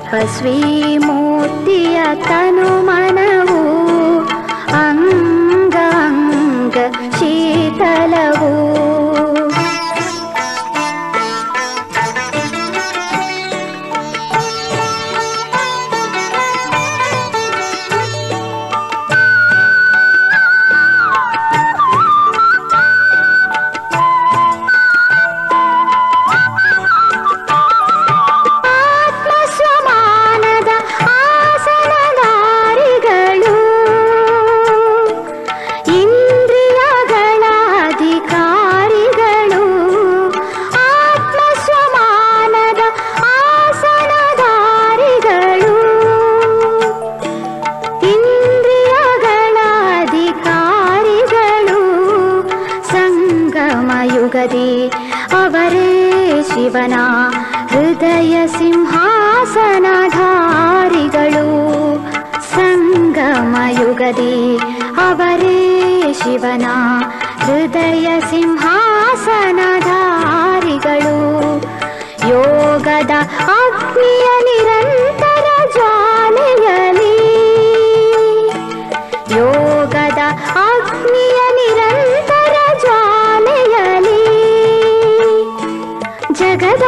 ತಪಸ್ವಿ ಮೂರ್ತಿಯ ತನು ಮನವು ಅಂಗ ಅಂಗ ಶೀತಲವು. ಅವರೇ ಶಿವನ ಹೃದಯ ಸಿಂಹಾಸನಧಾರಿಗಳು. ಸಂಗಮ ಯುಗದಿ ಅವರೇ ಶಿವನ ಹೃದಯ ಸಿಂಹಾಸನಧಾರಿಗಳು. ಯೋಗದ ಅಗ್ನಿಯ ನಿರಂತರ ಜ್ವಾಲೆಯಲಿ, ಯೋಗದ ಅಗ್ನಿಯ ನಿರಂತರ ಜ್ವಾಲೆಯಲಿ ಜಗದ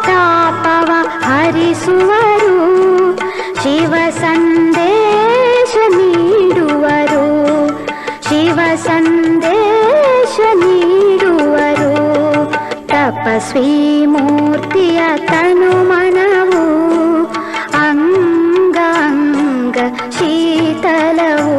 ತಾಪವ ಹರಿಸುವರು. ಶಿವ ಸಂದೇಶ ನೀಡುವರು, ಶಿವ ಸಂದೇಶ ನೀಡುವರು. ತಪಸ್ವಿ ಮೂರ್ತಿಯ ತನು ಮನವು ಅಂಗ ಅಂಗ ಶೀತಲವು.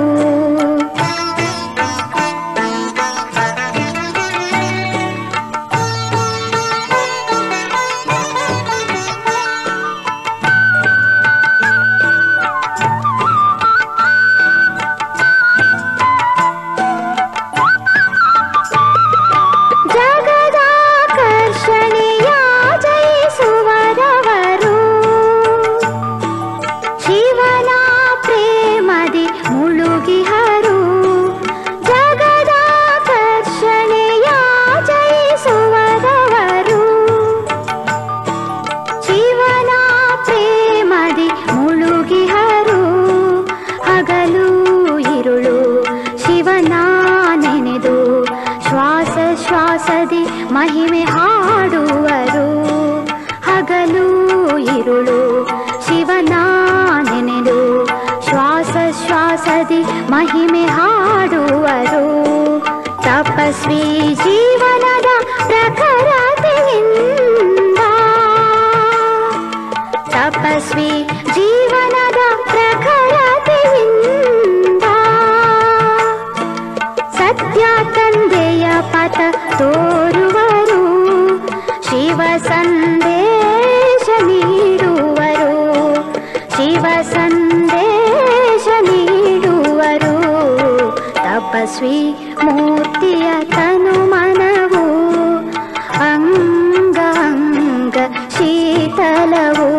ಮಹಿಮೆ ಹಾಡುವರು. ಹಗಲು ಇರುಳು ಶಿವನ ನೆನೆದು ಶ್ವಾಸ ಶ್ವಾಸದಿ ಮಹಿಮೆ ಹಾಡುವರು. ತಪಸ್ವಿ ಜೀವನದ ಪ್ರಖರತೆಯಿಂದ, ತಪಸ್ವಿ ಜೀವನದ ಪ್ರಖರತೆಯಿಂದ ಸತ್ಯ ತಂದೆಯ ಪಥ ತೋರುವರು. ಶಿವ ಸಂದೇಶ ನೀಡುವರು, ಶಿವ ಸಂದೇಶ ನೀಡುವರು. ತಪಸ್ವಿ ಮೂರ್ತಿಯ ತನು ಮನವು ಅಂಗ ಅಂಗ ಶೀತಲವು.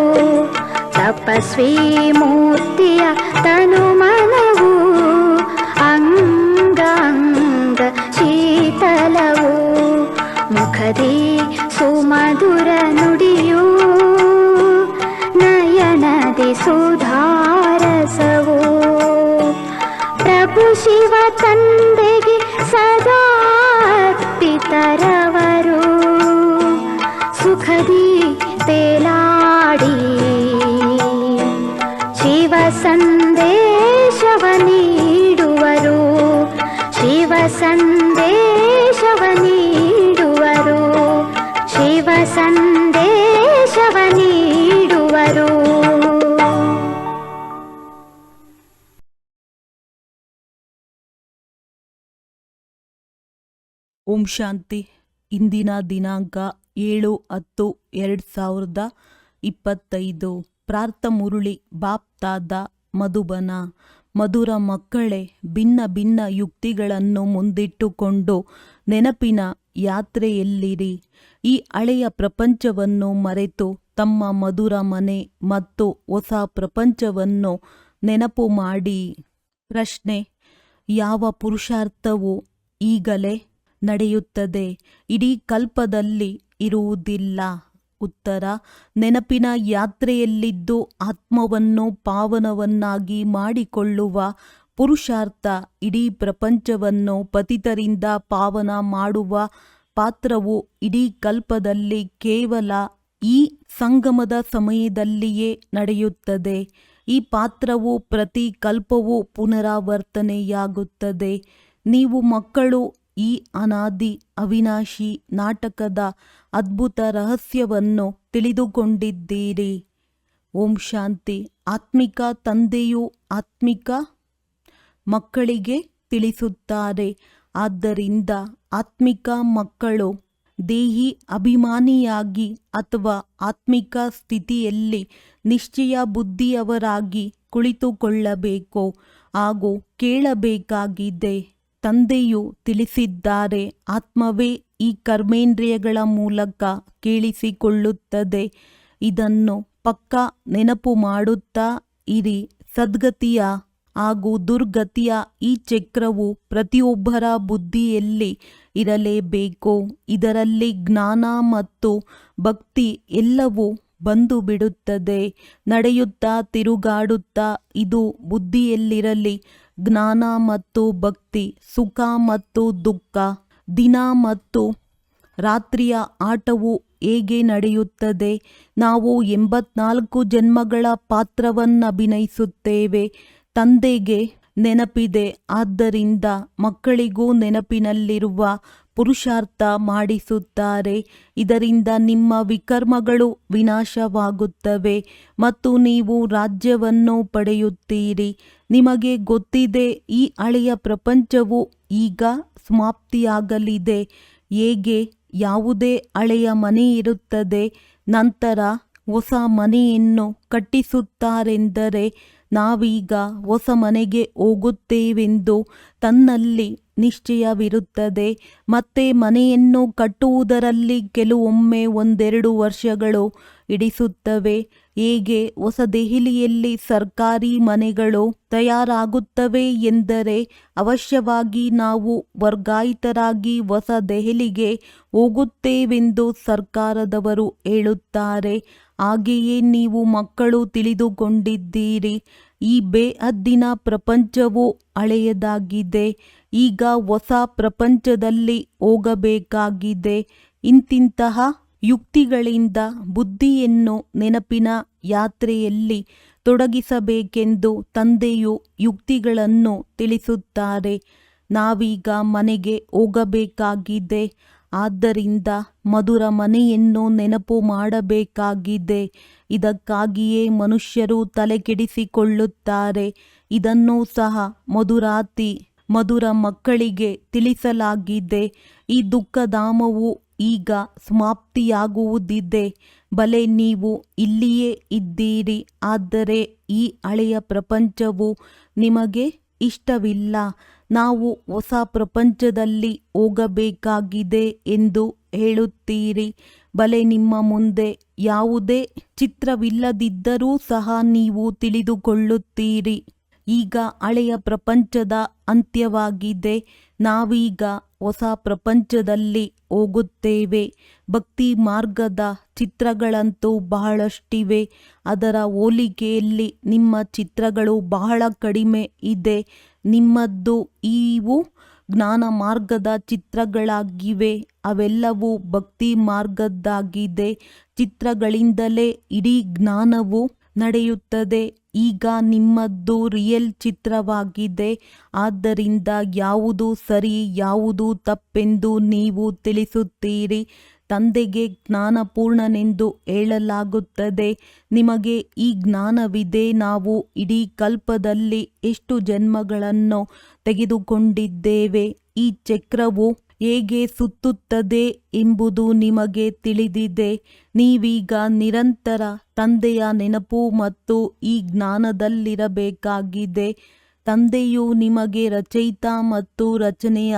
ತಪಸ್ವಿ ಮೂರ್ತಿಯ ತನು ಮನವು ಅಂಗ ಅಂಗ ಶೀತಲವು. ಮುಖದಿ ಸುಮಧುರ ನುಡಿಯು, ನಯನದಿ ಸುಧಾರಸವು. ಪ್ರಭು ಶಿವ ತಂದೆಗೆ ಸದಾ ಅರ್ಪಿತರವರು. ಸುಖದಿ ತೇಲಾಡಿ ಶಿವ ಸಂದೇಶವ ನೀಡುವರು, ಶಿವ ಸಂದೇಶವ ನೀಡುವರು, ಶಿವ ಸಂದೇಶವ ನೀಡುವರು. ಓಂ ಶಾಂತಿ. ಇಂದಿನ ದಿನಾಂಕ 7/10/2025. ಪ್ರಾರ್ಥ ಮುರುಳಿ ಬಾಪ್ತಾದ ಮಧುಬನ. ಮಧುರ ಮಕ್ಕಳೇ, ಭಿನ್ನ ಭಿನ್ನ ಯುಕ್ತಿಗಳನ್ನು ಮುಂದಿಟ್ಟುಕೊಂಡು ನೆನಪಿನ ಯಾತ್ರೆಯಲ್ಲಿರಿ. ಈ ಹಳೆಯ ಪ್ರಪಂಚವನ್ನು ಮರೆತು ತಮ್ಮ ಮಧುರ ಮನೆ ಮತ್ತು ಹೊಸ ಪ್ರಪಂಚವನ್ನು ನೆನಪು ಮಾಡಿ. ಪ್ರಶ್ನೆ: ಯಾವ ಪುರುಷಾರ್ಥವು ಈಗಲೇ ನಡೆಯುತ್ತದೆ, ಇಡೀ ಕಲ್ಪದಲ್ಲಿ ಇರುವುದಿಲ್ಲ? ಉತ್ತರ: ನೆನಪಿನ ಯಾತ್ರೆಯಲ್ಲಿದ್ದು ಆತ್ಮವನ್ನು ಪಾವನವನ್ನಾಗಿ ಮಾಡಿಕೊಳ್ಳುವ ಪುರುಷಾರ್ಥ ಇಡೀ ಪ್ರಪಂಚವನ್ನು ಪತಿತರಿಂದ ಪಾವನ ಮಾಡುವ ಪಾತ್ರವು ಇಡೀ ಕಲ್ಪದಲ್ಲಿ ಕೇವಲ ಈ ಸಂಗಮದ ಸಮಯದಲ್ಲಿಯೇ ನಡೆಯುತ್ತದೆ. ಈ ಪಾತ್ರವು ಪ್ರತಿ ಕಲ್ಪವೂ ಪುನರಾವರ್ತನೆಯಾಗುತ್ತದೆ. ನೀವು ಮಕ್ಕಳು ಈ ಅನಾದಿ ಅವಿನಾಶಿ ನಾಟಕದ ಅದ್ಭುತ ರಹಸ್ಯವನ್ನು ತಿಳಿದುಕೊಂಡಿದ್ದೀರಿ. ಓಂ ಶಾಂತಿ. ಆತ್ಮಿಕ ತಂದೆಯು ಆತ್ಮಿಕ ಮಕ್ಕಳಿಗೆ ತಿಳಿಸುತ್ತಾರೆ. ಆದ್ದರಿಂದ ಆತ್ಮಿಕ ಮಕ್ಕಳು ದೇಹಿ ಅಭಿಮಾನಿಯಾಗಿ ಅಥವಾ ಆತ್ಮಿಕ ಸ್ಥಿತಿಯಲ್ಲಿ ನಿಶ್ಚಯ ಬುದ್ಧಿಯವರಾಗಿ ಕುಳಿತುಕೊಳ್ಳಬೇಕು ಹಾಗೂ ಕೇಳಬೇಕಾಗಿದೆ. ತಂದೆಯು ತಿಳಿಸಿದ್ದಾರೆ, ಆತ್ಮವೇ ಈ ಕರ್ಮೇಂದ್ರಿಯಗಳ ಮೂಲಕ ಕೇಳಿಸಿಕೊಳ್ಳುತ್ತದೆ. ಇದನ್ನು ಪಕ್ಕಾ ನೆನಪು ಮಾಡುತ್ತಾ ಇರಿ. ಸದ್ಗತಿಯ ಹಾಗೂ ದುರ್ಗತಿಯ ಈ ಚಕ್ರವು ಪ್ರತಿಯೊಬ್ಬರ ಬುದ್ಧಿಯಲ್ಲಿ ಇರಲೇಬೇಕು. ಇದರಲ್ಲಿ ಜ್ಞಾನ ಮತ್ತು ಭಕ್ತಿ ಎಲ್ಲವೂ ಬಂದು ಬಿಡುತ್ತದೆ. ನಡೆಯುತ್ತಾ ತಿರುಗಾಡುತ್ತಾ ಇದು ಬುದ್ಧಿಯಲ್ಲಿರಲಿ. ಜ್ಞಾನ ಮತ್ತು ಭಕ್ತಿ, ಸುಖ ಮತ್ತು ದುಃಖ, ದಿನ ಮತ್ತು ರಾತ್ರಿಯ ಆಟವು ಹೇಗೆ ನಡೆಯುತ್ತದೆ? ನಾವು 84 ಜನ್ಮಗಳ ಪಾತ್ರವನ್ನಭಿನಯಿಸುತ್ತೇವೆ. ತಂದೆಗೆ ನೆನಪಿದೆ, ಆದ್ದರಿಂದ ಮಕ್ಕಳಿಗೂ ನೆನಪಿನಲ್ಲಿರುವ ಪುರುಷಾರ್ಥ ಮಾಡಿಸುತ್ತಾರೆ. ಇದರಿಂದ ನಿಮ್ಮ ವಿಕರ್ಮಗಳು ವಿನಾಶವಾಗುತ್ತವೆ ಮತ್ತು ನೀವು ರಾಜ್ಯವನ್ನು ಪಡೆಯುತ್ತೀರಿ. ನಿಮಗೆ ಗೊತ್ತಿದೆ, ಈ ಹಳೆಯ ಪ್ರಪಂಚವು ಈಗ ಸಮಾಪ್ತಿಯಾಗಲಿದೆ. ಹೇಗೆ ಯಾವುದೇ ಹಳೆಯ ಮನೆ ಇರುತ್ತದೆ, ನಂತರ ಹೊಸ ಮನೆಯನ್ನು ಕಟ್ಟಿಸುತ್ತಾರೆಂದರೆ ನಾವೀಗ ಹೊಸ ಮನೆಗೆ ಹೋಗುತ್ತೇವೆಂದು ತನ್ನಲ್ಲಿ ನಿಶ್ಚಯವಿರುತ್ತದೆ. ಮತ್ತೆ ಮನೆಯನ್ನು ಕಟ್ಟುವುದರಲ್ಲಿ ಕೆಲವೊಮ್ಮೆ 1-2 ವರ್ಷಗಳು ಹಿಡಿಸುತ್ತವೆ. ಹೇಗೆ ಹೊಸ ದೆಹಲಿಯಲ್ಲಿ ಸರ್ಕಾರಿ ಮನೆಗಳು ತಯಾರಾಗುತ್ತವೆ ಎಂದರೆ ಅವಶ್ಯವಾಗಿ ನಾವು ವರ್ಗಾಯಿತರಾಗಿ ಹೊಸ ದೆಹಲಿಗೆ ಹೋಗುತ್ತೇವೆಂದು ಸರ್ಕಾರದವರು ಹೇಳುತ್ತಾರೆ. ಹಾಗೆಯೇ ನೀವು ಮಕ್ಕಳು ತಿಳಿದುಕೊಂಡಿದ್ದೀರಿ, ಈ ಬೇಹದ್ದಿನ ಪ್ರಪಂಚವು ಹಳೆಯದಾಗಿದೆ. ಈಗ ಹೊಸ ಪ್ರಪಂಚದಲ್ಲಿ ಹೋಗಬೇಕಾಗಿದೆ. ಇಂತಿಂತಹ ಯುಕ್ತಿಗಳಿಂದ ಬುದ್ಧಿಯನ್ನು ನೆನಪಿನ ಯಾತ್ರೆಯಲ್ಲಿ ತೊಡಗಿಸಬೇಕೆಂದು ತಂದೆಯು ಯುಕ್ತಿಗಳನ್ನು ತಿಳಿಸುತ್ತಾರೆ. ನಾವೀಗ ಮನೆಗೆ ಹೋಗಬೇಕಾಗಿದೆ. ಆದ್ದರಿಂದ ಮಧುರ ಮನೆಯನ್ನು ನೆನಪು ಮಾಡಬೇಕಾಗಿದೆ. ಇದಕ್ಕಾಗಿಯೇ ಮನುಷ್ಯರು ತಲೆಕೆಡಿಸಿಕೊಳ್ಳುತ್ತಾರೆ. ಇದನ್ನೂ ಸಹ ಮಧುರ ಮಕ್ಕಳಿಗೆ ತಿಳಿಸಲಾಗಿದೆ. ಈ ದುಃಖಧಾಮವು ಈಗ ಸಮಾಪ್ತಿಯಾಗುವುದಿದೆ. ಬಲೆ ನೀವು ಇಲ್ಲಿಯೇ ಇದ್ದೀರಿ, ಆದರೆ ಈ ಹಳೆಯ ಪ್ರಪಂಚವು ನಿಮಗೆ ಇಷ್ಟವಿಲ್ಲ. ನಾವು ಹೊಸ ಪ್ರಪಂಚದಲ್ಲಿ ಹೋಗಬೇಕಾಗಿದೆ ಎಂದು ಹೇಳುತ್ತೀರಿ. ಬಲೆ ನಿಮ್ಮ ಮುಂದೆ ಯಾವುದೇ ಚಿತ್ರವಿಲ್ಲದಿದ್ದರೂ ಸಹ ನೀವು ತಿಳಿದುಕೊಳ್ಳುತ್ತೀರಿ, ಈಗ ಹಳೆಯ ಪ್ರಪಂಚದ ಅಂತ್ಯವಾಗಿದೆ. ನಾವೀಗ ಹೊಸ ಪ್ರಪಂಚದಲ್ಲಿ ಹೋಗುತ್ತೇವೆ. ಭಕ್ತಿ ಮಾರ್ಗದ ಚಿತ್ರಗಳಂತೂ ಬಹಳಷ್ಟಿವೆ. ಅದರ ಹೋಲಿಕೆಯಲ್ಲಿ ನಿಮ್ಮ ಚಿತ್ರಗಳು ಬಹಳ ಕಡಿಮೆ ಇದೆ. ನಿಮ್ಮದು ಇವು ಜ್ಞಾನ ಮಾರ್ಗದ ಚಿತ್ರಗಳಾಗಿವೆ. ಅವೆಲ್ಲವೂ ಭಕ್ತಿ ಮಾರ್ಗದ್ದಾಗಿದೆ. ಚಿತ್ರಗಳಿಂದಲೇ ಇಡೀ ಜ್ಞಾನವು ನಡೆಯುತ್ತದೆ. ಈಗ ನಿಮ್ಮದು ರಿಯಲ್ ಚಿತ್ರವಾಗಿದೆ. ಆದ್ದರಿಂದ ಯಾವುದು ಸರಿ ಯಾವುದು ತಪ್ಪೆಂದು ನೀವು ತಿಳಿಸುತ್ತೀರಿ. ತಂದೆಗೆ ಜ್ಞಾನಪೂರ್ಣನೆಂದು ಹೇಳಲಾಗುತ್ತದೆ. ನಿಮಗೆ ಈ ಜ್ಞಾನವಿದೆ. ನಾವು ಇಡೀ ಕಲ್ಪದಲ್ಲಿ ಎಷ್ಟು ಜನ್ಮಗಳನ್ನು ತೆಗೆದುಕೊಂಡಿದ್ದೇವೆ, ಈ ಚಕ್ರವು ಹೇಗೆ ಸುತ್ತುತ್ತದೆ ಎಂಬುದು ನಿಮಗೆ ತಿಳಿದಿದೆ. ನೀವೀಗ ನಿರಂತರ ತಂದೆಯ ನೆನಪು ಮತ್ತು ಈ ಜ್ಞಾನದಲ್ಲಿರಬೇಕಾಗಿದೆ. ತಂದೆಯು ನಿಮಗೆ ರಚಯಿತ ಮತ್ತು ರಚನೆಯ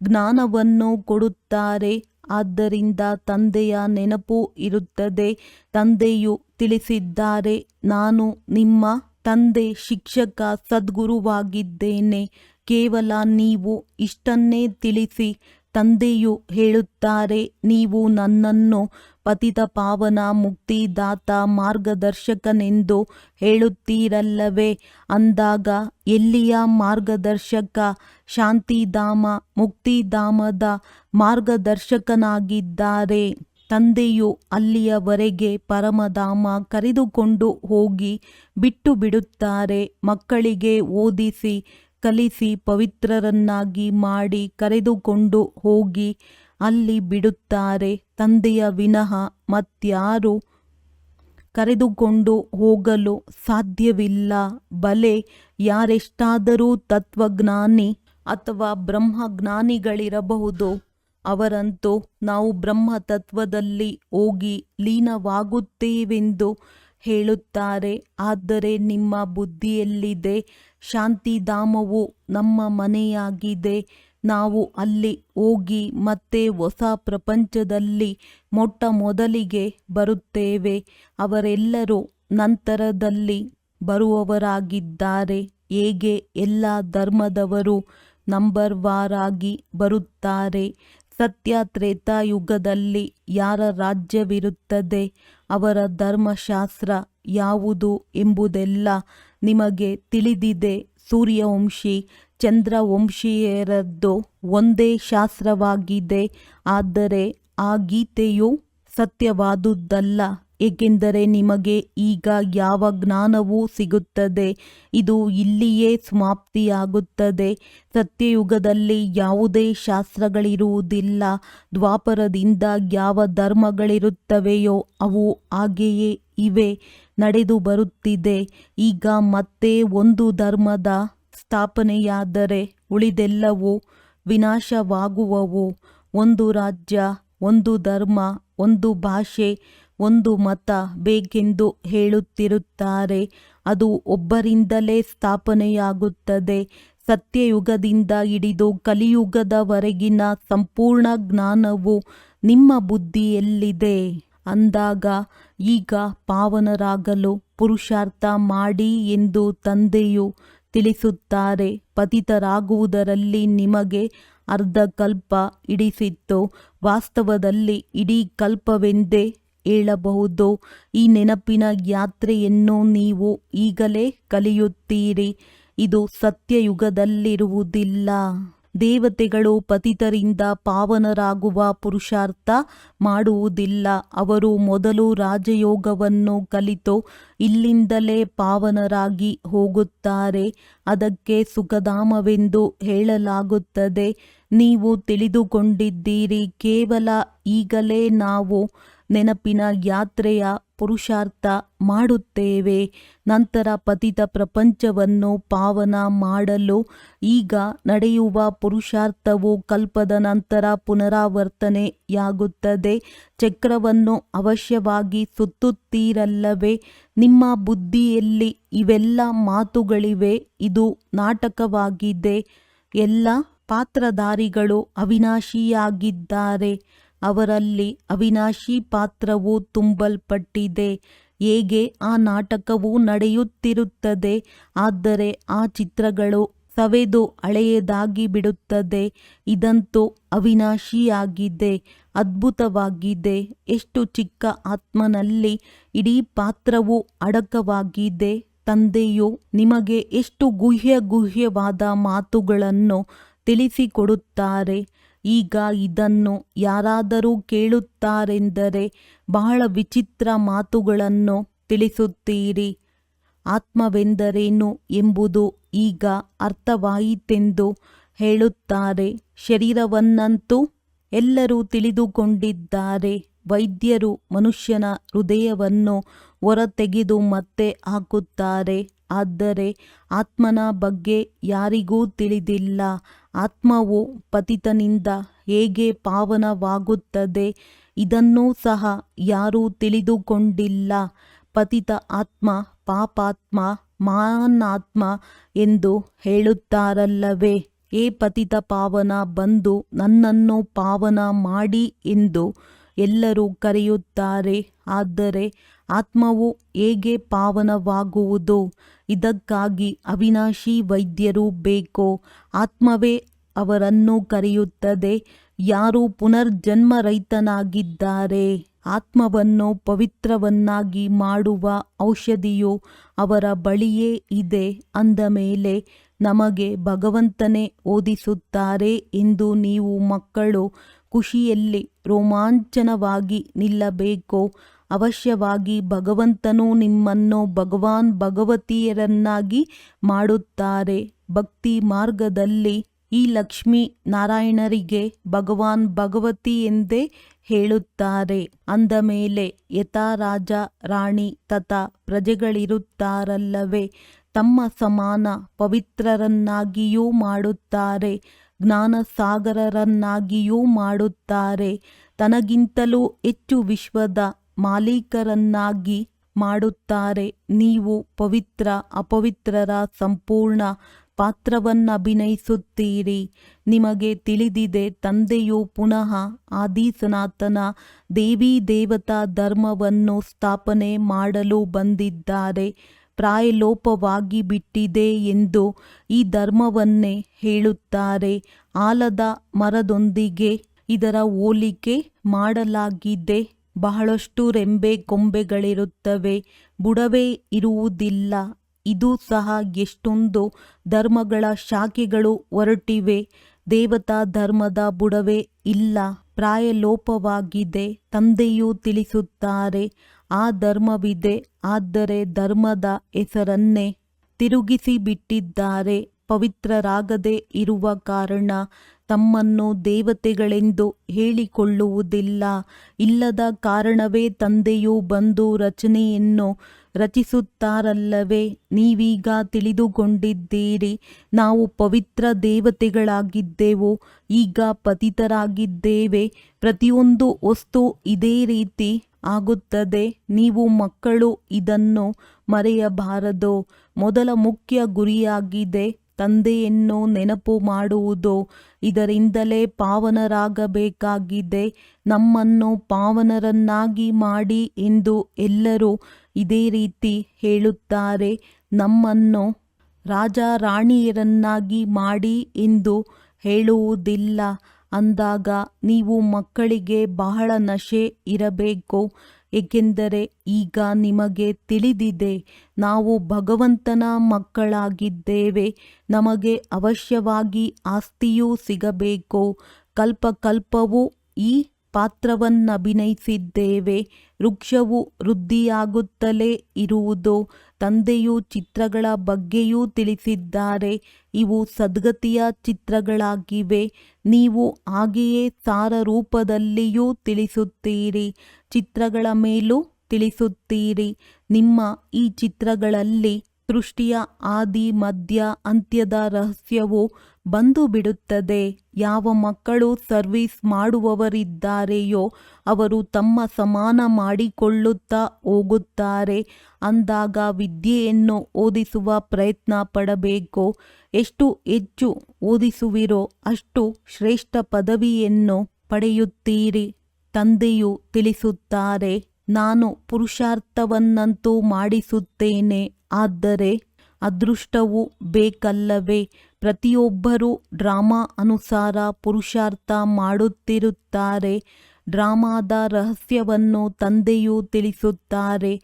ಜ್ಞಾನವನ್ನು ಕೊಡುತ್ತಾರೆ. ಆದ್ದರಿಂದ ತಂದೆಯ ನೆನಪು ಇರುತ್ತದೆ. ತಂದೆಯು ತಿಳಿಸಿದ್ದಾರೆ, ನಾನು ನಿಮ್ಮ ತಂದೆ ಶಿಕ್ಷಕ ಸದ್ಗುರುವಾಗಿದ್ದೇನೆ. ಕೇವಲ ನೀವು ಇಷ್ಟನ್ನೇ ತಿಳಿಸಿ. ತಂದೆಯು ಹೇಳುತ್ತಾರೆ, ನೀವು ನನ್ನನ್ನು ಪತಿತ ಪಾವನ ಮುಕ್ತಿದಾತ ಮಾರ್ಗದರ್ಶಕನೆಂದು ಹೇಳುತ್ತೀರಲ್ಲವೇ. ಅಂದಾಗ ಎಲ್ಲಿಯ ಮಾರ್ಗದರ್ಶಕ? ಶಾಂತಿಧಾಮ ಮುಕ್ತಿಧಾಮದ ಮಾರ್ಗದರ್ಶಕನಾಗಿದ್ದಾರೆ. ತಂದೆಯು ಅಲ್ಲಿಯವರೆಗೆ ಪರಮಧಾಮ ಕರೆದುಕೊಂಡು ಹೋಗಿ ಬಿಟ್ಟು ಬಿಡುತ್ತಾರೆ. ಮಕ್ಕಳಿಗೆ ಓದಿಸಿ ಕಲಿಸಿ ಪವಿತ್ರರನ್ನಾಗಿ ಮಾಡಿ ಕರೆದುಕೊಂಡು ಹೋಗಿ ಅಲ್ಲಿ ಬಿಡುತ್ತಾರೆ. ತಂದೆಯ ವಿನಃ ಮತ್ಯಾರು ಕರೆದುಕೊಂಡು ಹೋಗಲು ಸಾಧ್ಯವಿಲ್ಲ. ಬಲೆ ಯಾರೆಷ್ಟಾದರೂ ತತ್ವಜ್ಞಾನಿ ಅಥವಾ ಬ್ರಹ್ಮಜ್ಞಾನಿಗಳಿರಬಹುದು. ಅವರಂತೂ ನಾವು ಬ್ರಹ್ಮ ತತ್ವದಲ್ಲಿ ಹೋಗಿ ಲೀನವಾಗುತ್ತೇವೆಂದು ಹೇಳುತ್ತಾರೆ. ಆದರೆ ನಿಮ್ಮ ಬುದ್ಧಿಯಲ್ಲಿದೆ, ಶಾಂತಿಧಾಮವು ನಮ್ಮ ಮನೆಯಾಗಿದೆ. ನಾವು ಅಲ್ಲಿ ಹೋಗಿ ಮತ್ತೆ ಹೊಸ ಪ್ರಪಂಚದಲ್ಲಿ ಮೊಟ್ಟ ಮೊದಲಿಗೆ ಬರುತ್ತೇವೆ. ಅವರೆಲ್ಲರೂ ನಂತರದಲ್ಲಿ ಬರುವವರಾಗಿದ್ದಾರೆ. ಹೇಗೆ ಎಲ್ಲ ಧರ್ಮದವರು ನಂಬರ್ ವಾರಾಗಿ ಬರುತ್ತಾರೆ. ಸತ್ಯ ತ್ರೇತಾಯುಗದಲ್ಲಿ ಯಾರ ರಾಜ್ಯವಿರುತ್ತದೆ, ಅವರ ಧರ್ಮಶಾಸ್ತ್ರ ಯಾವುದು ಎಂಬುದೆಲ್ಲ ನಿಮಗೆ ತಿಳಿದಿದೆ. ಸೂರ್ಯವಂಶಿ ಚಂದ್ರವಂಶೀಯರದ್ದು ಒಂದೇ ಶಾಸ್ತ್ರವಾಗಿದೆ. ಆದರೆ ಆ ಗೀತೆಯು ಸತ್ಯವಾದುದಲ್ಲ. ಏಕೆಂದರೆ ನಿಮಗೆ ಈಗ ಯಾವ ಜ್ಞಾನವೂ ಸಿಗುತ್ತದೆ, ಇದು ಇಲ್ಲಿಯೇ ಸಮಾಪ್ತಿಯಾಗುತ್ತದೆ. ಸತ್ಯಯುಗದಲ್ಲಿ ಯಾವುದೇ ಶಾಸ್ತ್ರಗಳಿರುವುದಿಲ್ಲ. ದ್ವಾಪರದಿಂದ ಯಾವ ಧರ್ಮಗಳಿರುತ್ತವೆಯೋ ಅವು ಹಾಗೆಯೇ ಇವೆ, ನಡೆದು ಬರುತ್ತಿದೆ. ಈಗ ಮತ್ತೆ ಒಂದು ಧರ್ಮದ ಸ್ಥಾಪನೆಯಾದರೆ ಉಳಿದೆಲ್ಲವೂ ವಿನಾಶವಾಗುವವು. ಒಂದು ರಾಜ್ಯ, ಒಂದು ಧರ್ಮ, ಒಂದು ಭಾಷೆ, ಒಂದು ಮತ ಬೇಕೆಂದು ಹೇಳುತ್ತಿರುತ್ತಾರೆ. ಅದು ಒಬ್ಬರಿಂದಲೇ ಸ್ಥಾಪನೆಯಾಗುತ್ತದೆ. ಸತ್ಯಯುಗದಿಂದ ಹಿಡಿದು ಕಲಿಯುಗದವರೆಗಿನ ಸಂಪೂರ್ಣ ಜ್ಞಾನವು ನಿಮ್ಮ ಬುದ್ಧಿಯಲ್ಲಿದೆ. ಅಂದಾಗ ಈಗ ಪಾವನರಾಗಲು ಪುರುಷಾರ್ಥ ಮಾಡಿ ಎಂದು ತಂದೆಯು ತಿಳಿಸುತ್ತಾರೆ. ಪತಿತರಾಗುವುದರಲ್ಲಿ ನಿಮಗೆ ಅರ್ಧ ಕಲ್ಪ ಹಿಡಿಸಿತ್ತು. ವಾಸ್ತವದಲ್ಲಿ ಇಡೀ ಕಲ್ಪವೆಂದೇ ಹೇಳಬಹುದು. ಈ ನೆನಪಿನ ಯಾತ್ರೆಯನ್ನು ನೀವು ಈಗಲೇ ಕಲಿಯುತ್ತೀರಿ. ಇದು ಸತ್ಯಯುಗದಲ್ಲಿರುವುದಿಲ್ಲ. ದೇವತೆಗಳು ಪತಿತರಿಂದ ಪಾವನರಾಗುವ ಪುರುಷಾರ್ಥ ಮಾಡುವುದಿಲ್ಲ. ಅವರು ಮೊದಲು ರಾಜಯೋಗವನ್ನು ಕಲಿತು ಇಲ್ಲಿಂದಲೇ ಪಾವನರಾಗಿ ಹೋಗುತ್ತಾರೆ. ಅದಕ್ಕೆ ಸುಖಧಾಮವೆಂದು ಹೇಳಲಾಗುತ್ತದೆ. ನೀವು ತಿಳಿದುಕೊಂಡಿದ್ದೀರಿ. ಕೇವಲ ಈಗಲೇ ನಾವು ನೆನಪಿನ ಯಾತ್ರೆಯ ಪುರುಷಾರ್ಥ ಮಾಡುತ್ತೇವೆ. ನಂತರ ಪತಿತ ಪ್ರಪಂಚವನ್ನು ಪಾವನ ಮಾಡಲು ಈಗ ನಡೆಯುವ ಪುರುಷಾರ್ಥವು ಕಲ್ಪದ ನಂತರ ಪುನರಾವರ್ತನೆಯಾಗುತ್ತದೆ. ಚಕ್ರವನ್ನು ಅವಶ್ಯವಾಗಿ ಸುತ್ತುತ್ತೀರಲ್ಲವೇ. ನಿಮ್ಮ ಬುದ್ಧಿಯಲ್ಲಿ ಇವೆಲ್ಲ ಮಾತುಗಳಿವೆ. ಇದು ನಾಟಕವಾಗಿದೆ. ಎಲ್ಲ ಪಾತ್ರಧಾರಿಗಳು ಅವಿನಾಶಿಯಾಗಿದ್ದಾರೆ. ಅವರಲ್ಲಿ ಅವಿನಾಶಿ ಪಾತ್ರವು ತುಂಬಲ್ಪಟ್ಟಿದೆ. ಹೇಗೆ ಆ ನಾಟಕವು ನಡೆಯುತ್ತಿರುತ್ತದೆ. ಆದರೆ ಆ ಚಿತ್ರಗಳು ಸವೆದು ಹಳೆಯದಾಗಿ ಬಿಡುತ್ತದೆ. ಇದಂತೂ ಅವಿನಾಶಿಯಾಗಿದೆ, ಅದ್ಭುತವಾಗಿದೆ. ಎಷ್ಟು ಚಿಕ್ಕ ಆತ್ಮನಲ್ಲಿ ಇಡೀ ಪಾತ್ರವು ಅಡಕವಾಗಿದೆ. ತಂದೆಯು ನಿಮಗೆ ಎಷ್ಟು ಗುಹ್ಯವಾದ ಮಾತುಗಳನ್ನು ತಿಳಿಸಿಕೊಡುತ್ತಾರೆ. ಈಗ ಇದನ್ನು ಯಾರಾದರೂ ಕೇಳುತ್ತಾರೆಂದರೆ ಬಹಳ ವಿಚಿತ್ರ ಮಾತುಗಳನ್ನು ತಿಳಿಸುತ್ತೀರಿ. ಆತ್ಮವೆಂದರೇನು ಎಂಬುದು ಈಗ ಅರ್ಥವಾಯಿತೆಂದು ಹೇಳುತ್ತಾರೆ. ಶರೀರವನ್ನಂತೂ ಎಲ್ಲರೂ ತಿಳಿದುಕೊಂಡಿದ್ದಾರೆ. ವೈದ್ಯರು ಮನುಷ್ಯನ ಹೃದಯವನ್ನು ಹೊರತೆಗೆದು ಮತ್ತೆ ಹಾಕುತ್ತಾರೆ. ಆದರೆ ಆತ್ಮನ ಬಗ್ಗೆ ಯಾರಿಗೂ ತಿಳಿದಿಲ್ಲ. ಆತ್ಮವು ಪತಿತನಿಂದ ಹೇಗೆ ಪಾವನವಾಗುತ್ತದೆ, ಇದನ್ನೂ ಸಹ ಯಾರೂ ತಿಳಿದುಕೊಂಡಿಲ್ಲ. ಪತಿತ ಆತ್ಮ ಪಾಪಾತ್ಮ ಮಹಾನಾತ್ಮ ಎಂದು ಹೇಳುತ್ತಾರಲ್ಲವೇ. ಏ ಪತಿತ ಪಾವನ, ಬಂದು ನನ್ನನ್ನು ಪಾವನ ಮಾಡಿ ಎಂದು ಎಲ್ಲರೂ ಕರೆಯುತ್ತಾರೆ. ಆದರೆ ಆತ್ಮವು ಹೇಗೆ ಪಾವನವಾಗುವುದು? ಇದಕ್ಕಾಗಿ ಅವಿನಾಶಿ ವೈದ್ಯರು ಬೇಕು. ಆತ್ಮವೇ ಅವರನ್ನು ಕರೆಯುತ್ತದೆ. ಯಾರು ಪುನರ್ಜನ್ಮರಹಿತನಾಗಿದ್ದಾರೆ. ಆತ್ಮವನ್ನು ಪವಿತ್ರವನ್ನಾಗಿ ಮಾಡುವ ಔಷಧಿಯು ಅವರ ಬಳಿಯೇ ಇದೆ ಅಂದ ಮೇಲೆ ನಮಗೆ ಭಗವಂತನೇ ಓದಿಸುತ್ತಾರೆ ಎಂದು ನೀವು ಮಕ್ಕಳು ಖುಷಿಯಲ್ಲಿ ರೋಮಾಂಚನವಾಗಿ ನಿಲ್ಲಬೇಕು. ಅವಶ್ಯವಾಗಿ ಭಗವಂತನು ನಿಮ್ಮನ್ನು ಭಗವಾನ್ ಭಗವತಿಯರನ್ನಾಗಿ ಮಾಡುತ್ತಾರೆ. ಭಕ್ತಿ ಮಾರ್ಗದಲ್ಲಿ ಈ ಲಕ್ಷ್ಮೀ ನಾರಾಯಣರಿಗೆ ಭಗವಾನ್ ಭಗವತಿ ಎಂದೇ ಹೇಳುತ್ತಾರೆ. ಅಂದ ಮೇಲೆ ಯಥಾ ರಾಜ ರಾಣಿ ತಥಾ ಪ್ರಜೆಗಳಿರುತ್ತಾರಲ್ಲವೇ, ತಮ್ಮ ಸಮಾನ ಪವಿತ್ರರನ್ನಾಗಿಯೂ ಮಾಡುತ್ತಾರೆ, ಜ್ಞಾನಸಾಗರರನ್ನಾಗಿಯೂ ಮಾಡುತ್ತಾರೆ. ತನಗಿಂತಲೂ ಹೆಚ್ಚು ವಿಶ್ವದ ಮಾಲೀಕರನ್ನಾಗಿ ಮಾಡುತ್ತಾರೆ. ನೀವು ಪವಿತ್ರ ಅಪವಿತ್ರರ ಸಂಪೂರ್ಣ ಪಾತ್ರವನ್ನಭಿನಯಿಸುತ್ತೀರಿ. ನಿಮಗೆ ತಿಳಿದಿದೆ, ತಂದೆಯು ಪುನಃ ಆದಿ ಸನಾತನ ದೇವಿ ದೇವತಾ ಧರ್ಮವನ್ನು ಸ್ಥಾಪನೆ ಮಾಡಲು ಬಂದಿದ್ದಾರೆ. ಪ್ರಾಯಲೋಪವಾಗಿ ಬಿಟ್ಟಿದೆ ಎಂದು ಈ ಧರ್ಮವನ್ನೇ ಹೇಳುತ್ತಾರೆ. ಆಲದ ಮರದೊಂದಿಗೆ ಇದರ ಹೋಲಿಕೆ ಮಾಡಲಾಗಿದೆ. ಬಹಳಷ್ಟು ರೆಂಬೆ ಕೊಂಬೆಗಳಿರುತ್ತವೆ, ಬುಡವೇ ಇರುವುದಿಲ್ಲ. ಇದು ಸಹ ಎಷ್ಟೊಂದು ಧರ್ಮಗಳ ಶಾಖೆಗಳು ಹೊರಟಿವೆ, ದೇವತಾ ಧರ್ಮದ ಬುಡವೇ ಇಲ್ಲ, ಪ್ರಾಯಲೋಪವಾಗಿದೆ. ತಂದೆಯು ತಿಳಿಸುತ್ತಾರೆ, ಆ ಧರ್ಮವಿದೆ, ಆದರೆ ಧರ್ಮದ ಹೆಸರನ್ನೇ ತಿರುಗಿಸಿಬಿಟ್ಟಿದ್ದಾರೆ. ಪವಿತ್ರರಾಗದೇ ಇರುವ ಕಾರಣ ತಮ್ಮನ್ನು ದೇವತೆಗಳೆಂದು ಹೇಳಿಕೊಳ್ಳುವುದಿಲ್ಲ. ಇಲ್ಲದ ಕಾರಣವೇ ತಂದೆಯು ಬಂದು ರಚನೆಯನ್ನು ರಚಿಸುತ್ತಾರಲ್ಲವೇ. ನೀವೀಗ ತಿಳಿದುಕೊಂಡಿದ್ದೀರಿ, ನಾವು ಪವಿತ್ರ ದೇವತೆಗಳಾಗಿದ್ದೆವು, ಈಗ ಪತಿತರಾಗಿದ್ದೇವೆ. ಪ್ರತಿಯೊಂದು ವಸ್ತು ಇದೇ ರೀತಿ ಆಗುತ್ತದೆ. ನೀವು ಮಕ್ಕಳು ಇದನ್ನು ಮರೆಯಬಾರದು. ಮೊದಲ ಮುಖ್ಯ ಗುರಿಯಾಗಿದೆ ತಂದೆಯನ್ನು ನೆನಪು ಮಾಡುವುದು. ಇದರಿಂದಲೇ ಪಾವನರಾಗಬೇಕಾಗಿದೆ. ನಮ್ಮನ್ನು ಪಾವನರನ್ನಾಗಿ ಮಾಡಿ ಎಂದು ಎಲ್ಲರೂ ಇದೇ ರೀತಿ ಹೇಳುತ್ತಾರೆ. ನಮ್ಮನ್ನು ರಾಜ ರಾಣಿಯರನ್ನಾಗಿ ಮಾಡಿ ಎಂದು ಹೇಳುವುದಿಲ್ಲ. ಅಂದಾಗ ನೀವು ಮಕ್ಕಳಿಗೆ ಬಹಳ ನಶೆ ಇರಬೇಕು. ಏಕೆಂದರೆ ಈಗ ನಿಮಗೆ ತಿಳಿದಿದೆ, ನಾವು ಭಗವಂತನ ಮಕ್ಕಳಾಗಿದ್ದೇವೆ. ನಮಗೆ ಅವಶ್ಯವಾಗಿ ಆಸ್ತಿಯೂ ಸಿಗಬೇಕು. ಕಲ್ಪಕಲ್ಪವೂ ಈ ಪಾತ್ರವನ್ನಭಿನಯಿಸಿದ್ದೇವೆ. ವೃಕ್ಷವು ವೃದ್ಧಿಯಾಗುತ್ತಲೇ ಇರುವುದು. ತಂದೆಯು ಚಿತ್ರಗಳ ಬಗ್ಗೆಯೂ ತಿಳಿಸಿದ್ದಾರೆ. ಇವು ಸದ್ಗತಿಯ ಚಿತ್ರಗಳಾಗಿವೆ. ನೀವು ಹಾಗೆಯೇ ಸಾರ ರೂಪದಲ್ಲಿಯೂ ತಿಳಿಸುತ್ತೀರಿ, ಚಿತ್ರಗಳ ಮೇಲೂ ತಿಳಿಸುತ್ತೀರಿ. ನಿಮ್ಮ ಈ ಚಿತ್ರಗಳಲ್ಲಿ ಸೃಷ್ಟಿಯ ಆದಿ ಮಧ್ಯ ಅಂತ್ಯದ ರಹಸ್ಯವು ಬಂದು ಬಿಡುತ್ತದೆ. ಯಾವ ಮಕ್ಕಳು ಸರ್ವಿಸ್ ಮಾಡುವವರಿದ್ದಾರೆಯೋ ಅವರು ತಮ್ಮ ಸಮಾನ ಮಾಡಿಕೊಳ್ಳುತ್ತಾ ಹೋಗುತ್ತಾರೆ. ಅಂದಾಗ ವಿದ್ಯೆಯನ್ನು ಓದಿಸುವ ಪ್ರಯತ್ನ ಪಡಬೇಕು. ಎಷ್ಟು ಹೆಚ್ಚು ಓದಿಸುವಿರೋ ಅಷ್ಟು ಶ್ರೇಷ್ಠ ಪದವಿಯನ್ನು ಪಡೆಯುತ್ತೀರಿ. ತಂದೆಯು ತಿಳಿಸುತ್ತಾರೆ, ನಾನು ಪುರುಷಾರ್ಥವನ್ನಂತೂ ಮಾಡಿಸುತ್ತೇನೆ, ಆದರೆ ಅದೃಷ್ಟವೂ ಬೇಕಲ್ಲವೇ. ಪ್ರತಿಯೊಬ್ಬರೂ ಡ್ರಾಮಾ ಅನುಸಾರ ಪುರುಷಾರ್ಥ ಮಾಡುತ್ತಿರುತ್ತಾರೆ. ಡ್ರಾಮಾದ ರಹಸ್ಯವನ್ನು ತಂದೆಯು ತಿಳಿಸುತ್ತಾರೆ.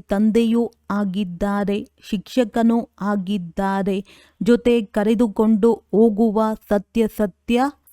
ತಂದೆಯೂ ಆಗಿದ್ದಾರೆ, ಶಿಕ್ಷಕನೂ ಆಗಿದ್ದಾರೆ, ಜೊತೆ ಕರೆದುಕೊಂಡು ಹೋಗುವ ಸತ್ಯ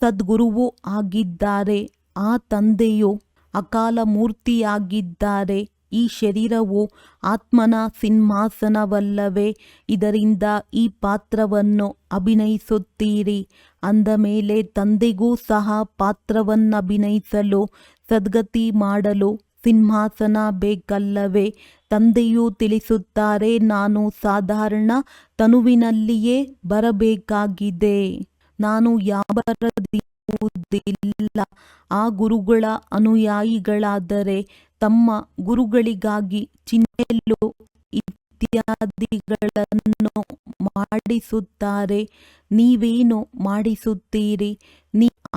ಸದ್ಗುರುವೂ ಆಗಿದ್ದಾರೆ. ಆ ತಂದೆಯು ಅಕಾಲ ಮೂರ್ತಿಯಾಗಿದ್ದಾರೆ. ಈ ಶರೀರವು ಆತ್ಮನ ಸಿಂಹಾಸನವಲ್ಲವೇ. ಇದರಿಂದ ಈ ಪಾತ್ರವನ್ನು ಅಭಿನಯಿಸುತ್ತೀರಿ. ಅಂದ ಮೇಲೆ ತಂದೆಗೂ ಸಹ ಪಾತ್ರವನ್ನಭಿನಯಿಸಲು, ಸದ್ಗತಿ ಮಾಡಲು ಸಿಂಹಾಸನ ಬೇಕಲ್ಲವೇ. ತಂದೆಯೂ ತಿಳಿಸುತ್ತಾರೆ, ನಾನು ಸಾಧಾರಣ ತನುವಿನಲ್ಲಿಯೇ ಬರಬೇಕಾಗಿದೆ. ನಾನು ಯಾವರದಿಲ್ಲ. ಆ ಗುರುಗಳ ಅನುಯಾಯಿಗಳಾದರೆ ತಮ್ಮ ಗುರುಗಳಿಗಾಗಿ ಚಿಹ್ನೆಲು ಇತ್ಯಾದಿಗಳನ್ನು ಮಾಡಿಸುತ್ತಾರೆ. ನೀವೇನು ಮಾಡಿಸುತ್ತೀರಿ?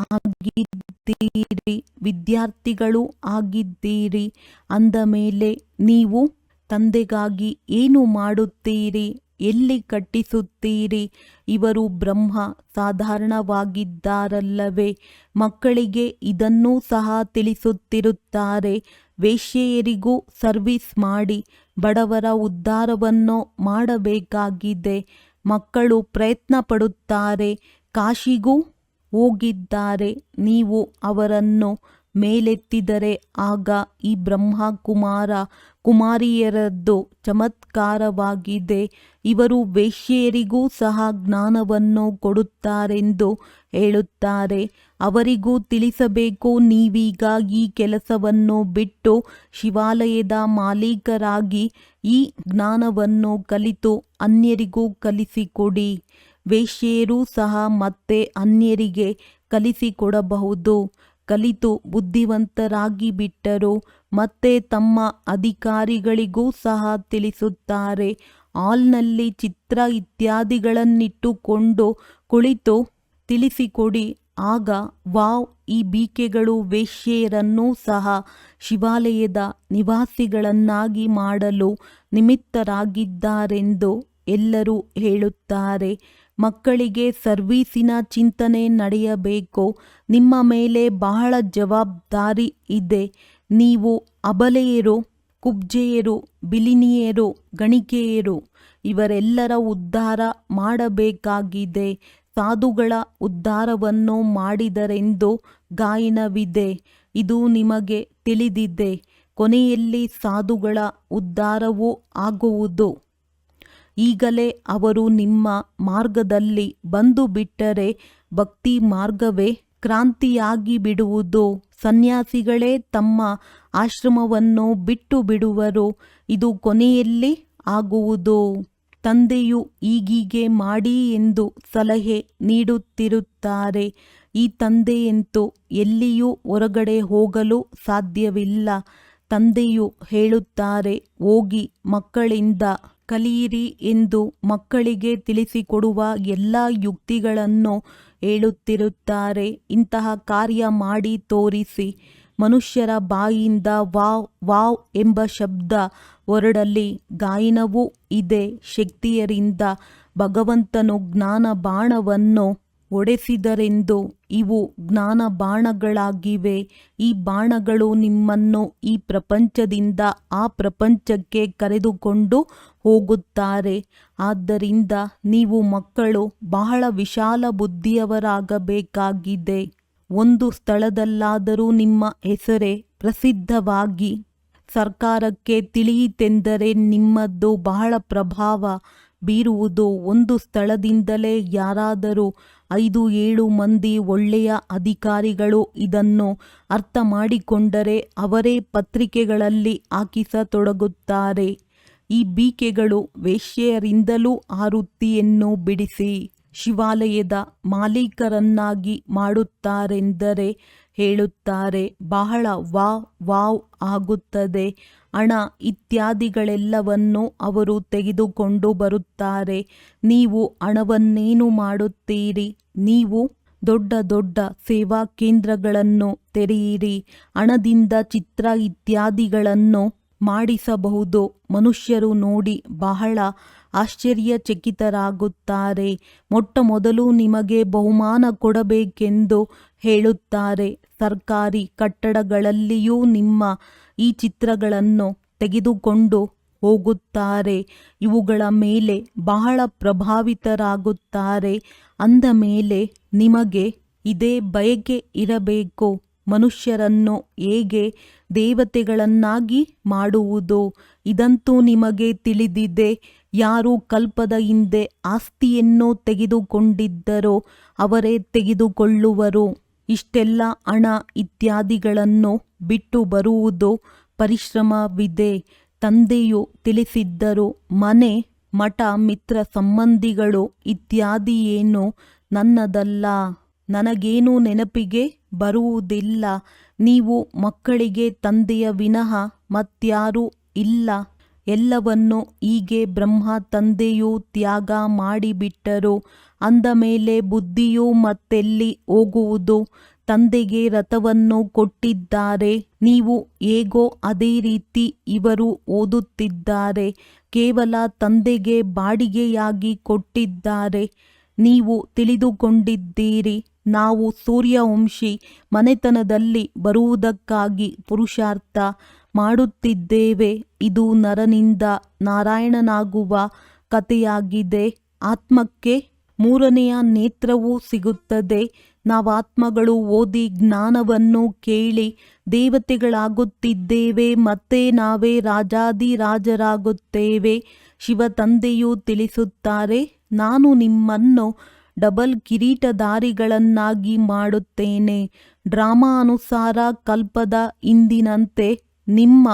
ಆಗಿದ್ದೀರಿ, ವಿದ್ಯಾರ್ಥಿಗಳು ಆಗಿದ್ದೀರಿ. ಅಂದ ಮೇಲೆ ನೀವು ತಂದೆಗಾಗಿ ಏನು ಮಾಡುತ್ತೀರಿ? ಎಲ್ಲಿ ಕಟ್ಟಿಸುತ್ತೀರಿ? ಇವರು ಬ್ರಹ್ಮ ಸಾಧಾರಣವಾಗಿದ್ದಾರಲ್ಲವೇ? ಮಕ್ಕಳಿಗೆ ಇದನ್ನೂ ಸಹ ತಿಳಿಸುತ್ತಿರುತ್ತಾರೆ. ವೇಶ್ಯೆಯರಿಗೂ ಸರ್ವಿಸ್ ಮಾಡಿ ಬಡವರ ಉದ್ಧಾರವನ್ನು ಮಾಡಬೇಕಾಗಿದೆ. ಮಕ್ಕಳು ಪ್ರಯತ್ನ ಪಡುತ್ತಾರೆ, ಕಾಶಿಗೂ ಹೋಗಿದ್ದಾರೆ. ನೀವು ಅವರನ್ನು ಮೇಲೆತ್ತಿದರೆ ಆಗ ಈ ಬ್ರಹ್ಮ ಕುಮಾರ ಕುಮಾರಿಯರದ್ದು ಚಮತ್ಕಾರವಾಗಿದೆ. ಇವರು ವೇಶ್ಯೆಯರಿಗೂ ಸಹ ಜ್ಞಾನವನ್ನು ಕೊಡುತ್ತಾರೆಂದು ಹೇಳುತ್ತಾರೆ. ಅವರಿಗೂ ತಿಳಿಸಬೇಕು, ನೀವೀಗ ಈ ಕೆಲಸವನ್ನು ಬಿಟ್ಟು ಶಿವಾಲಯದ ಮಾಲೀಕರಾಗಿ ಈ ಜ್ಞಾನವನ್ನು ಕಲಿತು ಅನ್ಯರಿಗೂ ಕಲಿಸಿಕೊಡಿ. ವೇಶ್ಯೆಯರೂ ಸಹ ಮತ್ತೆ ಅನ್ಯರಿಗೆ ಕಲಿಸಿಕೊಡಬಹುದು. ಕಲಿತು ಬುದ್ಧಿವಂತರಾಗಿ ಬಿಟ್ಟರು ಮತ್ತೆ ತಮ್ಮ ಅಧಿಕಾರಿಗಳಿಗೂ ಸಹ ತಿಳಿಸುತ್ತಾರೆ. ಹಾಲ್ನಲ್ಲಿ ಚಿತ್ರ ಇತ್ಯಾದಿಗಳನ್ನಿಟ್ಟುಕೊಂಡು ಕುಳಿತು ತಿಳಿಸಿಕೊಡಿ. ಆಗ ವಾವ್, ಈ ಬೀಕೆಗಳು ವೇಶ್ಯೆಯರನ್ನೂ ಸಹ ಶಿವಾಲಯದ ನಿವಾಸಿಗಳನ್ನಾಗಿ ಮಾಡಲು ನಿಮಿತ್ತರಾಗಿದ್ದಾರೆಂದು ಎಲ್ಲರೂ ಹೇಳುತ್ತಾರೆ. ಮಕ್ಕಳಿಗೆ ಸರ್ವೀಸಿನ ಚಿಂತನೆ ನಡೆಯಬೇಕು. ನಿಮ್ಮ ಮೇಲೆ ಬಹಳ ಜವಾಬ್ದಾರಿ ಇದೆ. ನೀವು ಅಬಲೆಯರು, ಕುಬ್ಜೆಯರು, ಬಿಲಿನಿಯರು, ಗಣಿಕೆಯರು ಇವರೆಲ್ಲರ ಉದ್ಧಾರ ಮಾಡಬೇಕಾಗಿದೆ. ಸಾಧುಗಳ ಉದ್ಧಾರವನ್ನು ಮಾಡಿದರೆಂದು ಗಾಯನವಿದೆ. ಇದು ನಿಮಗೆ ತಿಳಿದಿದೆ. ಕೊನೆಯಲ್ಲಿ ಸಾಧುಗಳ ಉದ್ಧಾರವೂ ಆಗುವುದು. ಈಗಲೇ ಅವರು ನಿಮ್ಮ ಮಾರ್ಗದಲ್ಲಿ ಬಂದು ಬಿಟ್ಟರೆ ಭಕ್ತಿ ಮಾರ್ಗವೇ ಕ್ರಾಂತಿಯಾಗಿ ಬಿಡುವುದು. ಸನ್ಯಾಸಿಗಳೇ ತಮ್ಮ ಆಶ್ರಮವನ್ನು ಬಿಟ್ಟು ಬಿಡುವರು. ಇದು ಕೊನೆಯಲ್ಲಿ ಆಗುವುದು. ತಂದೆಯು ಈಗೀಗೆ ಮಾಡಿ ಎಂದು ಸಲಹೆ ನೀಡುತ್ತಿರುತ್ತಾರೆ. ಈ ತಂದೆಯಂತೂ ಎಲ್ಲಿಯೂ ಹೊರಗಡೆ ಹೋಗಲು ಸಾಧ್ಯವಿಲ್ಲ. ತಂದೆಯು ಹೇಳುತ್ತಾರೆ, ಹೋಗಿ ಮಕ್ಕಳಿಂದ ಕಲಿಯಿರಿ ಎಂದು ಮಕ್ಕಳಿಗೆ ತಿಳಿಸಿಕೊಡುವ ಎಲ್ಲ ಯುಕ್ತಿಗಳನ್ನು ಹೇಳುತ್ತಿರುತ್ತಾರೆ. ಇಂತಹ ಕಾರ್ಯ ಮಾಡಿ ತೋರಿಸಿ. ಮನುಷ್ಯರ ಬಾಯಿಯಿಂದ ವಾವ್ ವಾವ್ ಎಂಬ ಶಬ್ದ ಹೊರಡಲಿ. ಗಾಯನವೂ ಇದೆ. ಶಕ್ತಿಯರಿಂದ ಭಗವಂತನು ಜ್ಞಾನ ಬಾಣವನ್ನು ಹೊಡೆಸಿದರೆಂದು ಇವು ಜ್ಞಾನ ಬಾಣಗಳಾಗಿವೆ. ಈ ಬಾಣಗಳು ನಿಮ್ಮನ್ನು ಈ ಪ್ರಪಂಚದಿಂದ ಆ ಪ್ರಪಂಚಕ್ಕೆ ಕರೆದುಕೊಂಡು ಹೋಗುತ್ತಾರೆ. ಆದ್ದರಿಂದ ನೀವು ಮಕ್ಕಳು ಬಹಳ ವಿಶಾಲ ಬುದ್ಧಿಯವರಾಗಬೇಕಾಗಿದೆ. ಒಂದು ಸ್ಥಳದಲ್ಲಾದರೂ ನಿಮ್ಮ ಹೆಸರೇ ಪ್ರಸಿದ್ಧವಾಗಿ ಸರ್ಕಾರಕ್ಕೆ ತಿಳಿಯಿತೆಂದರೆ ನಿಮ್ಮದ್ದು ಬಹಳ ಪ್ರಭಾವ ಬೀರುವುದು. ಒಂದು ಸ್ಥಳದಿಂದಲೇ ಯಾರಾದರೂ 5-7 ಮಂದಿ ಒಳ್ಳೆಯ ಅಧಿಕಾರಿಗಳು ಇದನ್ನು ಅರ್ಥ ಮಾಡಿಕೊಂಡರೆ ಅವರೇ ಪತ್ರಿಕೆಗಳಲ್ಲಿ ಹಾಕಿಸತೊಡಗುತ್ತಾರೆ. ಈ ಬೀಕೆಗಳು ವೇಶ್ಯೆಯರಿಂದಲೂ ಆ ವೃತ್ತಿಯನ್ನು ಬಿಡಿಸಿ ಶಿವಾಲಯದ ಮಾಲೀಕರನ್ನಾಗಿ ಮಾಡುತ್ತಾರೆಂದರೆ ಹೇಳುತ್ತಾರೆ. ಬಹಳ ವಾವ್ ವಾವ್ ಆಗುತ್ತದೆ. ಹಣ ಇತ್ಯಾದಿಗಳೆಲ್ಲವನ್ನು ಅವರು ತೆಗೆದುಕೊಂಡು ಬರುತ್ತಾರೆ. ನೀವು ಹಣವನ್ನೇನು ಮಾಡುತ್ತೀರಿ? ನೀವು ದೊಡ್ಡ ದೊಡ್ಡ ಸೇವಾ ಕೇಂದ್ರಗಳನ್ನು ತೆರೆಯಿರಿ. ಹಣದಿಂದ ಚಿತ್ರ ಇತ್ಯಾದಿಗಳನ್ನು ಮಾಡಿಸಬಹುದು. ಮನುಷ್ಯರು ನೋಡಿ ಬಹಳ ಆಶ್ಚರ್ಯಚಕಿತರಾಗುತ್ತಾರೆ. ಮೊಟ್ಟಮೊದಲು ನಿಮಗೆ ಬಹುಮಾನ ಕೊಡಬೇಕೆಂದು ಹೇಳುತ್ತಾರೆ. ಸರ್ಕಾರಿ ಕಟ್ಟಡಗಳಲ್ಲಿಯೂ ನಿಮ್ಮ ಈ ಚಿತ್ರಗಳನ್ನು ತೆಗೆದುಕೊಂಡು ಹೋಗುತ್ತಾರೆ. ಇವುಗಳ ಮೇಲೆ ಬಹಳ ಪ್ರಭಾವಿತರಾಗುತ್ತಾರೆ. ಅಂದ ಮೇಲೆ ನಿಮಗೆ ಇದೇ ಬಯಕೆ ಇರಬೇಕು. ಮನುಷ್ಯರನ್ನು ಹೇಗೆ ದೇವತೆಗಳನ್ನಾಗಿ ಮಾಡುವುದು? ಇದಂತೂ ನಿಮಗೆ ತಿಳಿದಿದೆ. ಯಾರು ಕಲ್ಪದ ಹಿಂದೆ ಆಸ್ತಿಯನ್ನು ತೆಗೆದುಕೊಂಡಿದ್ದರೋ ಅವರೇ ತೆಗೆದುಕೊಳ್ಳುವರು. ಇಷ್ಟೆಲ್ಲ ಹಣ ಇತ್ಯಾದಿಗಳನ್ನು ಬಿಟ್ಟು ಬರುವುದು ಪರಿಶ್ರಮವಿದೆ. ತಂದೆಯು ತಿಳಿಸಿದ್ದರು, ಮನೆ, ಮಠ, ಮಿತ್ರ ಸಂಬಂಧಿಗಳು ಇತ್ಯಾದಿಯೇನು ನನ್ನದಲ್ಲ. ನನಗೇನು ನೆನಪಿಗೆ ಬರುವುದಿಲ್ಲ. ನೀವು ಮಕ್ಕಳಿಗೆ ತಂದೆಯ ವಿನಃ ಮತ್ಯಾರೂ ಇಲ್ಲ. ಎಲ್ಲವನ್ನು ಹೀಗೆ ಬ್ರಹ್ಮ ತಂದೆಯು ತ್ಯಾಗ ಮಾಡಿಬಿಟ್ಟರು. ಅಂದ ಮೇಲೆ ಬುದ್ಧಿಯು ಮತ್ತೆಲ್ಲಿ ಹೋಗುವುದು? ತಂದೆಗೆ ರಥವನ್ನು ಕೊಟ್ಟಿದ್ದಾರೆ. ನೀವು ಹೇಗೋ ಅದೇ ರೀತಿ ಇವರು ಓದುತ್ತಿದ್ದಾರೆ. ಕೇವಲ ತಂದೆಗೆ ಬಾಡಿಗೆಯಾಗಿ ಕೊಟ್ಟಿದ್ದಾರೆ. ನೀವು ತಿಳಿದುಕೊಂಡಿದ್ದೀರಿ, ನಾವು ಸೂರ್ಯವಂಶಿ ಮನೆತನದಲ್ಲಿ ಬರುವುದಕ್ಕಾಗಿ ಪುರುಷಾರ್ಥ ಮಾಡುತ್ತಿದ್ದೇವೆ. ಇದು ನರನಿಂದ ನಾರಾಯಣನಾಗುವ ಕಥೆಯಾಗಿದೆ. ಆತ್ಮಕ್ಕೆ ಮೂರನೆಯ ನೇತ್ರವೂ ಸಿಗುತ್ತದೆ. ನಾವಾತ್ಮಗಳು ಓದಿ ಜ್ಞಾನವನ್ನು ಕೇಳಿ ದೇವತೆಗಳಾಗುತ್ತಿದ್ದೇವೆ. ಮತ್ತೆ ನಾವೇ ರಾಜಾದಿರಾಜರಾಗುತ್ತೇವೆ. ಶಿವ ತಂದೆಯು ತಿಳಿಸುತ್ತಾರೆ, ನಾನು ನಿಮ್ಮನ್ನು ಡಬಲ್ ಕಿರೀಟಧಾರಿಗಳನ್ನಾಗಿ ಮಾಡುತ್ತೇನೆ. ಡ್ರಾಮಾ ಅನುಸಾರ ಕಲ್ಪದ ಹಿಂದಿನಂತೆ ನಿಮ್ಮ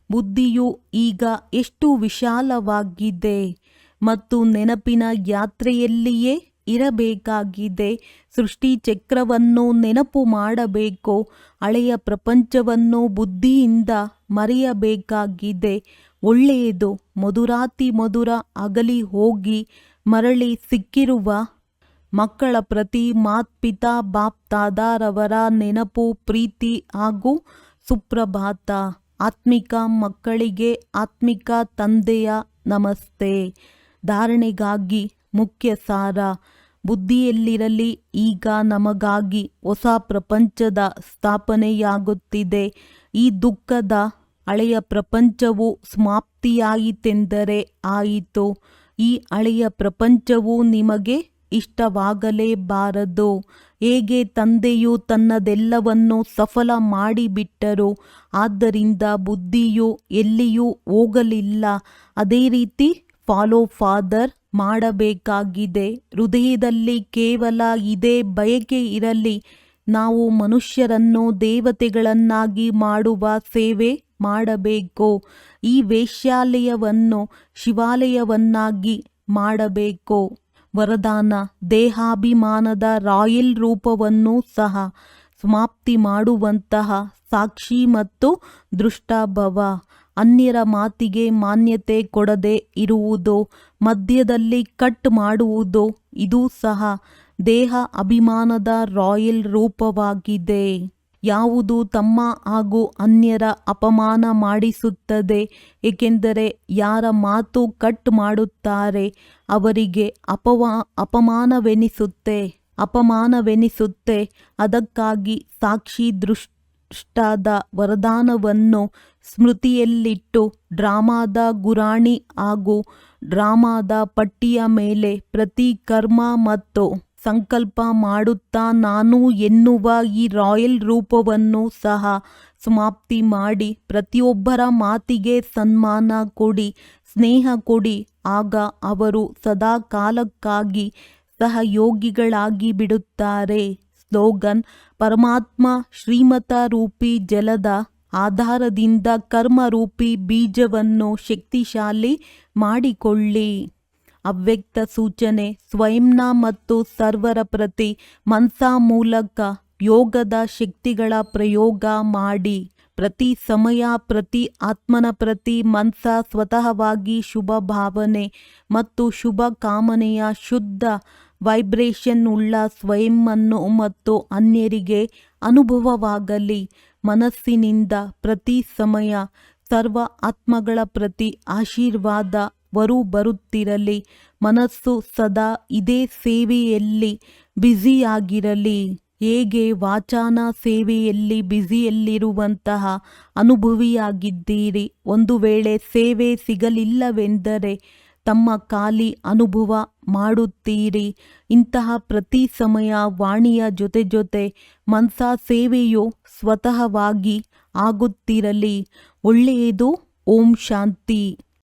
ಬುದ್ಧಿಯು ಈಗ ಎಷ್ಟು ವಿಶಾಲವಾಗಿದೆ ಮತ್ತು ನೆನಪಿನ ಯಾತ್ರೆಯಲ್ಲಿಯೇ ಇರಬೇಕಾಗಿದೆ. ಸೃಷ್ಟಿ ಚಕ್ರವನ್ನು ನೆನಪು ಮಾಡಬೇಕು. ಹಳೆಯ ಪ್ರಪಂಚವನ್ನು ಬುದ್ಧಿಯಿಂದ ಮರೆಯಬೇಕಾಗಿದೆ. ಒಳ್ಳೆಯದು, ಮಧುರಾತಿ ಮಧುರ ಅಗಲಿ ಹೋಗಿ ಮರಳಿ ಸಿಕ್ಕಿರುವ ಮಕ್ಕಳ ಪ್ರತಿ ಮಾತ್ಪಿತಾ ಬಾಪ್ ದಾದಾರವರ ನೆನಪು, ಪ್ರೀತಿ ಹಾಗೂ ಸುಪ್ರಭಾತ. ಆತ್ಮಿಕ ಮಕ್ಕಳಿಗೆ ಆತ್ಮಿಕ ತಂದೆಯ ನಮಸ್ತೆ. ಧಾರಣೆಗಾಗಿ ಮುಖ್ಯ ಸಾರ. ಬುದ್ಧಿಯಲ್ಲಿರಲಿ, ಈಗ ನಮಗಾಗಿ ಹೊಸ ಪ್ರಪಂಚದ ಸ್ಥಾಪನೆಯಾಗುತ್ತಿದೆ. ಈ ದುಃಖದ ಹಳೆಯ ಪ್ರಪಂಚವು ಸಮಾಪ್ತಿಯಾಯಿತೆಂದರೆ ಆಯಿತು. ಈ ಹಳೆಯ ಪ್ರಪಂಚವು ನಿಮಗೆ ಇಷ್ಟವಾಗಲೇಬಾರದು. ಹೇಗೆ ತಂದೆಯು ತನ್ನದೆಲ್ಲವನ್ನು ಸಫಲ ಮಾಡಿಬಿಟ್ಟರು, ಆದ್ದರಿಂದ ಬುದ್ಧಿಯು ಎಲ್ಲಿಯೂ ಹೋಗಲಿಲ್ಲ. ಅದೇ ರೀತಿ ಫಾಲೋ ಫಾದರ್ ಮಾಡಬೇಕಾಗಿದೆ. ಹೃದಯದಲ್ಲಿ ಕೇವಲ ಇದೇ ಬಯಕೆ ಇರಲಿ, ನಾವು ಮನುಷ್ಯರನ್ನು ದೇವತೆಗಳನ್ನಾಗಿ ಮಾಡುವ ಸೇವೆ ಮಾಡಬೇಕು. ಈ ವೇಶ್ಯಾಲಯವನ್ನು ಶಿವಾಲಯವನ್ನಾಗಿ ಮಾಡಬೇಕು. ವರದಾನ: ದೇಹಾಭಿಮಾನದ ರಾಯಲ್ ರೂಪವನ್ನು ಸಹ ಸಮಾಪ್ತಿ ಮಾಡುವಂತಹ ಸಾಕ್ಷಿ ಮತ್ತು ದೃಷ್ಟಭವ. ಅನ್ಯರ ಮಾತಿಗೆ ಮಾನ್ಯತೆ ಕೊಡದೆ ಇರುವುದು, ಮಧ್ಯದಲ್ಲಿ ಕಟ್ ಮಾಡುವುದು, ಇದು ಸಹ ದೇಹ ಅಭಿಮಾನದ ರಾಯಲ್ ರೂಪವಾಗಿದೆ. ಯಾವುದು ತಮ್ಮ ಹಾಗೂ ಅನ್ಯರ ಅಪಮಾನ ಮಾಡಿಸುತ್ತದೆ, ಏಕೆಂದರೆ ಯಾರ ಮಾತು ಕಟ್ ಮಾಡುತ್ತಾರೆ ಅವರಿಗೆ ಅಪಮಾನವೆನಿಸುತ್ತೆ. ಅದಕ್ಕಾಗಿ ಸಾಕ್ಷಿ ದೃಷ್ಟದ ವರದಾನವನ್ನು ಸ್ಮೃತಿಯಲ್ಲಿಟ್ಟು ಡ್ರಾಮಾದ ಗುರಾಣಿ ಹಾಗೂ ಡ್ರಾಮಾದ ಪಟ್ಟಿಯ ಮೇಲೆ ಪ್ರತಿ ಕರ್ಮ ಮತ್ತು ಸಂಕಲ್ಪ ಮಾಡುತ್ತಾ ನಾನು ಎನ್ನುವ ಈ ರಾಯಲ್ ರೂಪವನ್ನು ಸಹ ಸಮಾಪ್ತಿ ಮಾಡಿ ಪ್ರತಿಯೊಬ್ಬರ ಮಾತಿಗೆ ಸನ್ಮಾನ ಕೊಡಿ, ಸ್ನೇಹ ಕೊಡಿ. ಆಗ ಅವರು ಸದಾ ಕಾಲಕ್ಕಾಗಿ ಸಹಯೋಗಿಗಳಾಗಿ ಬಿಡುತ್ತಾರೆ. ಸ್ಲೋಗನ್: ಪರಮಾತ್ಮ ಶ್ರೀಮತ ರೂಪಿ ಜಲದ ಆಧಾರದಿಂದ ಕರ್ಮರೂಪಿ ಬೀಜವನ್ನು ಶಕ್ತಿಶಾಲಿ ಮಾಡಿಕೊಳ್ಳಿ. ಅವ್ಯಕ್ತ ಸೂಚನೆ: ಸ್ವಯಂನ ಮತ್ತು ಸರ್ವರ ಪ್ರತಿ ಮನಸ್ಸಾ ಮೂಲಕ ಯೋಗದ ಶಕ್ತಿಗಳ ಪ್ರಯೋಗ ಮಾಡಿ. ಪ್ರತಿ ಸಮಯ ಪ್ರತಿ ಆತ್ಮನ ಪ್ರತಿ ಮನಸ್ಸ ಸ್ವತಃವಾಗಿ ಶುಭ ಭಾವನೆ ಮತ್ತು ಶುಭ ಕಾಮನೆಯ ಶುದ್ಧ ವೈಬ್ರೇಷನ್ ಉಳ್ಳ ಸ್ವಯಂವನ್ನು ಮತ್ತು ಅನ್ಯರಿಗೆ ಅನುಭವವಾಗಲಿ. ಮನಸ್ಸಿನಿಂದ ಪ್ರತಿ ಸಮಯ ಸರ್ವ ಆತ್ಮಗಳ ಪ್ರತಿ ಆಶೀರ್ವಾದ ಬರುತ್ತಿರಲಿ. ಮನಸ್ಸು ಸದಾ ಇದೇ ಸೇವೆಯಲ್ಲಿ ಬ್ಯುಸಿಯಾಗಿರಲಿ. ಹೇಗೆ ವಾಚಾನ ಸೇವೆಯಲ್ಲಿ ಬ್ಯುಸಿಯಲ್ಲಿರುವಂತಹ ಅನುಭವಿಯಾಗಿದ್ದೀರಿ. ಒಂದು ವೇಳೆ ಸೇವೆ ಸಿಗಲಿಲ್ಲವೆಂದರೆ ತಮ್ಮ ಖಾಲಿ ಅನುಭವ ಮಾಡುತ್ತೀರಿ. ಇಂತಹ ಪ್ರತಿ ಸಮಯ ವಾಣಿಯ ಜೊತೆ ಮನಸಾ ಸೇವೆಯು ಸ್ವತಃವಾಗಿ ಆಗುತ್ತಿರಲಿ. ಒಳ್ಳೆಯದು. ಓಂ ಶಾಂತಿ.